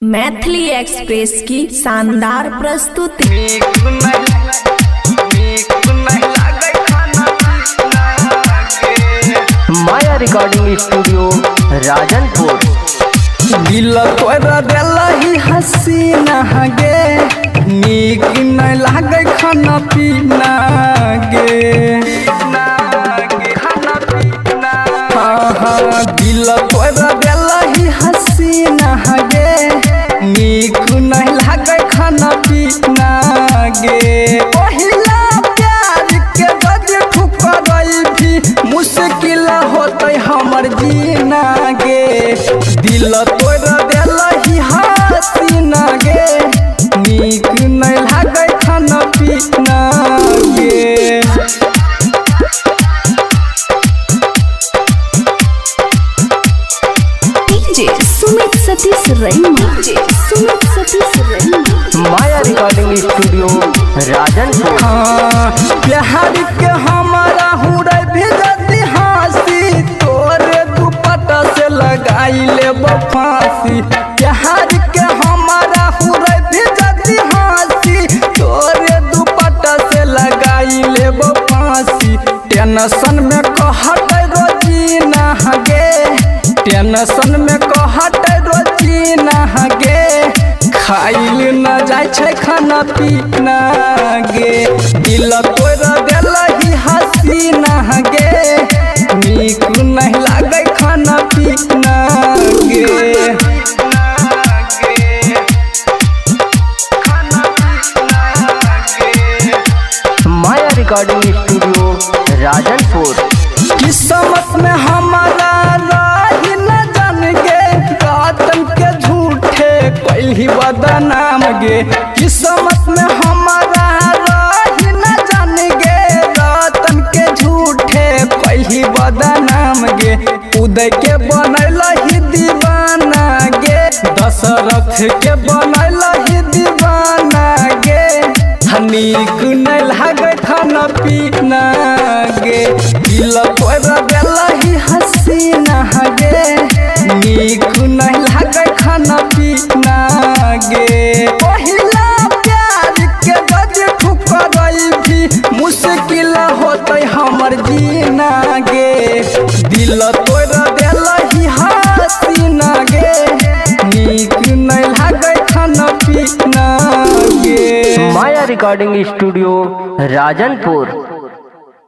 Maithili express की शानदार प्रस्तुति। माया रिकॉर्डिंग स्टूडियो राजनपुर। दिल तोरा देलही हसीना गे, नीक नहीं लागे खाना पीना गे। हाँ दिल तोरा देलही हसीना गे, नीक नहीं लागे खाना पीना गे। पहिला प्यार के बजे ठुकरई भी मुश्किल होते हमर जीना गे। दिल तोरा देलही हसीना गे, नीक नहीं लागे खाना पीना गे। सुमित सतीश रैना, सुमित सतीश रैना। माया रिकॉर्डिंग स्टूडियो राजनपुर। हाँ प्यार के हमारा हुरे भेजती हंसी, तोरे दुपट्टा से लगाई ले फांसी। प्यार के हमारा हुरे भेजती हंसी, तोरे दुपट्टा से लगाई ले फांसी। टेंशन में कहत रोजीना गे, टेंशन में कहत रोजीना गे। खाइल न जाय छै खाना पीना गे। दिल तोरा देलही हसीना गे, नीक नहीं लागे खाना पीना गे। माया रिकॉर्डिंग स्टूडियो राजनपुर। किस्मत में हमारा रही न जान गे, रातन के झूठे कैलही बदनाम गे। किस्मत में हमारा रही न जान गे, रातन के झूठे कैलही बदनाम गे। उदय के बनैलही दीवाना गे, दशरथ के बनैलही दीवाना गे। नीक नहीं लागे खाना पीना गे। दिल तोरा देलही हसीना गे, नीक नहीं लागे खाना पीना गे। पहिला प्यार के गजे ठुकरई भी मुश्किल होते हमर जीना गे। दिल तोरा देलही हसीना गे, नीक नहीं लागे खाना पीना गे। माया रिकॉर्डिंग स्टूडियो राजनपुर।